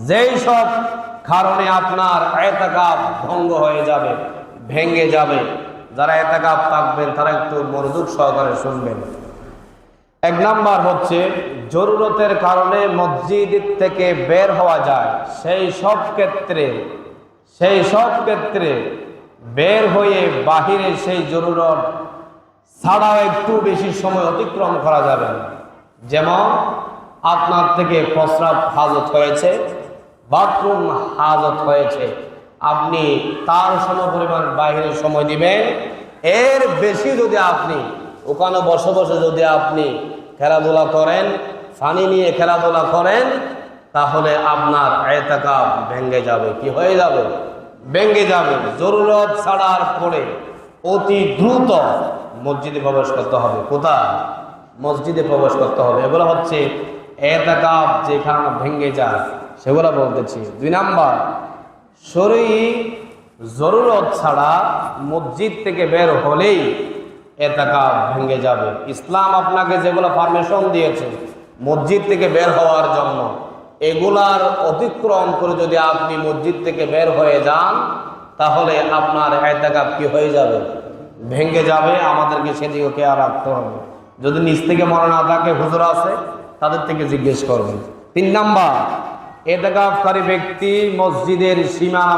যেই সব কারণে আপনার ইতিকাফ ভঙ্গ হয়ে যাবে, ভেঙে যাবে। যারা ইতিকাফ থাকবেন তারা একটু মনোযোগ সহকারে শুনবেন। এক নাম্বার হচ্ছে জরুরতের কারণে মসজিদ থেকে বের হওয়া যায়, সেই সব ক্ষেত্রে বের হয়ে বাহিরে সেই জরুরত ছাড়াও একটু বেশি সময় অতিক্রম করা যাবে না। যেমন আপনার থেকে প্রস্রাব হাজত হয়েছে, বাথরুম হাজত হয়েছে, আপনি তার সমপরিমাণ বাইরে সময় দিবেন। এর বেশি যদি আপনি ওখানে বসে বসে যদি আপনি খেলাধুলা করেন, পানি নিয়ে খেলাধুলা করেন, তাহলে আপনার ইতিকাফ ভেঙে যাবে। কি হয়ে যাবে? ভেঙে যাবে। জরুরত ছাড়ার পরে অতি দ্রুত মসজিদে প্রবেশ করতে হবে। কোথায়? মসজিদে প্রবেশ করতে হবে। এগুলো হচ্ছে ইতিকাফ যেখানে ভেঙে যায় সেগুলো বলতেছি। 2 নাম্বার, জরুরত ছাড়া মসজিদ থেকে বের হলেই ইতিকাফ ভেঙে যাবে। ইসলাম আপনাকে যেগুলো পারমিশন দিয়েছে মসজিদ থেকে বের হওয়ার জন্য, এগুলার অতিক্রম করে যদি আপনি মসজিদ থেকে বের হয়ে যান, তাহলে আপনার ইতিকাফ কি হয়ে যাবে? ভেঙে যাবে। আমাদেরকে সেদিকে খেয়াল রাখতে হবে। যদি নিজ থেকে মনে না থাকে, হুজুর আছে, তাদের থেকে জিজ্ঞেস করবেন। 3 নাম্বার, ইতিকাফকারী ব্যক্তি মসজিদের সীমানা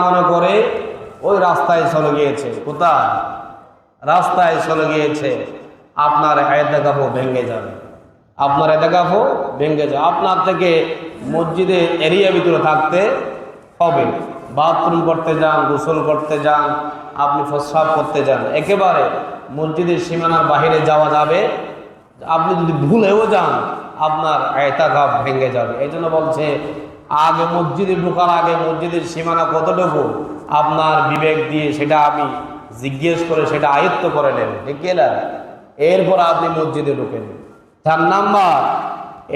মনে করে ওই রাস্তায় চলে গিয়েছে। কোথায়? রাস্তায় চলে গিয়েছে। আপনার ইতিকাফও ভেঙে যাবে। আপনার থেকে মসজিদের এরিয়া ভিতরে থাকতে হবে। বাথরুম করতে যান, গোসল করতে যান, আপনি প্রস্রাব করতে যান, একেবারে মসজিদের সীমানার বাহিরে যাওয়া যাবে। আপনি যদি ভুলেও যান, আপনার ইতিকাফ ভেঙে যাবে। এই জন্য বলছে আগে মসজিদে ঢোকার আগে মসজিদের সীমানা কতটুকু আপনার বিবেক দিয়ে সেটা আমি জিজ্ঞেস করে সেটা আয়ত্ত করে নেন, ঠিক না? এরপর আপনি মসজিদে ঢুকেন। 4 নাম্বার,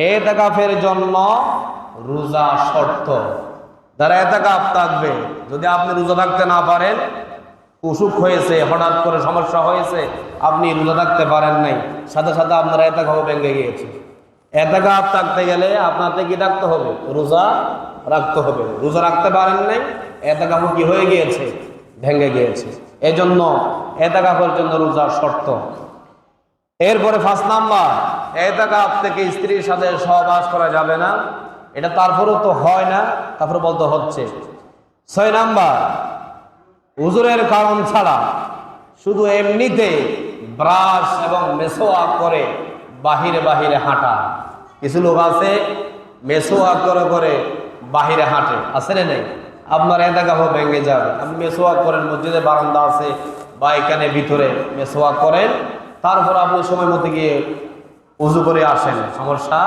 ইতিকাফের জন্য রোজা শর্ত। যারা ইতিকাফ থাকবে, যদি আপনি রোজা থাকতে না পারেন, অসুখ হয়েছে, হঠাৎ করে সমস্যা হয়েছে, আপনি রোজা থাকতে পারেন নাই, সাথে সাথে আপনার ইতিকাফ ভেঙে গিয়েছে। ইতিকাফ থাকতে গেলে আপনাকে কি রাখতে হবে? রোজা রাখতে হবে। রোজা রাখতে পারেন নাই, ইতিকাফ কি হয়ে গিয়েছে? ভেঙে গিয়েছে। এজন্য ইতিকাফের জন্য রোজা শর্ত। এরপরে 5 নাম্বার, ইতিকাফ থেকে স্ত্রীর সাথে সহবাস করা যাবে না। এটা তারপরেও তো হয় না, তারপরে বলতে হচ্ছে। 6 নাম্বার, হুজুরের কারণ ছাড়া শুধু এমনিতে ব্রাশ এবং মেসোয়াক করে বাহিরে হাঁটা। কিছু লোক আছে মেসোয়াক করে বাহিরে হাঁটে, আছে না? নেই? আপনার ইতিকাফ ভেঙে যাবে। আপনি মেসোয়াক করেন, মসজিদে বারান্দা আছে বা এখানে ভিতরে মেসোয়াক করেন, তারপর আপনি সময় মতো গিয়ে উজু করে আসেন, সমস্যা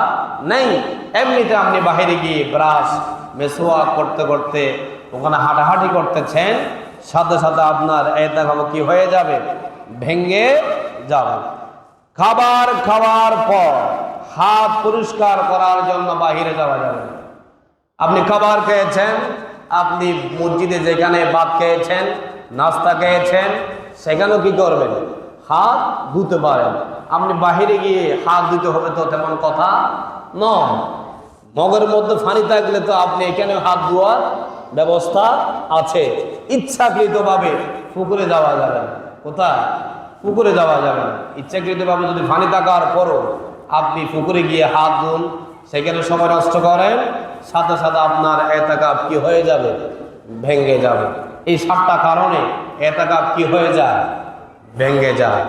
নেই। এমনিতে আপনি বাহিরে গিয়ে ব্রাশ মেসোয়াক করতে ওখানে হাঁটাহাঁটি করতেছেন, সাথে সাথে আপনার ইতিকাফ কি হয়ে যাবে? ভেঙে যাবে। খাবার খাওয়ার পর হাত পরিষ্কার করার জন্য বাহিরে যাওয়া যাবে না। আপনি খাবার খেয়েছেন, আপনি মসজিদে যেখানে ভাত খেয়েছেন, নাস্তা খেয়েছেন, সেখানেও কি করবেন? হাত ধুতে পারেন। আপনি বাহিরে গিয়ে হাত ধুতে হবে তো তেমন কথা নয়। মগের মধ্যে পানি থাকলে তো আপনি এখানে হাত ধোয়ার ব্যবস্থা আছে। ইচ্ছাকৃতভাবে পুকুরে যাওয়া যাবে না। কোথায়? পুকুরে যাওয়া যাবে না। ইচ্ছাকৃতভাবে যদি পানি থাকার পরও আপনি পুকুরে গিয়ে হাত ধুন, সেখানে সময় নষ্ট করেন, সাথে সাথে আপনার ইতিকাফ কি হয়ে যাবে? ভেঙে যাবে। এই 7টা কারণে ইতিকাফ কি হয়ে যায়? ভেঙে যায়।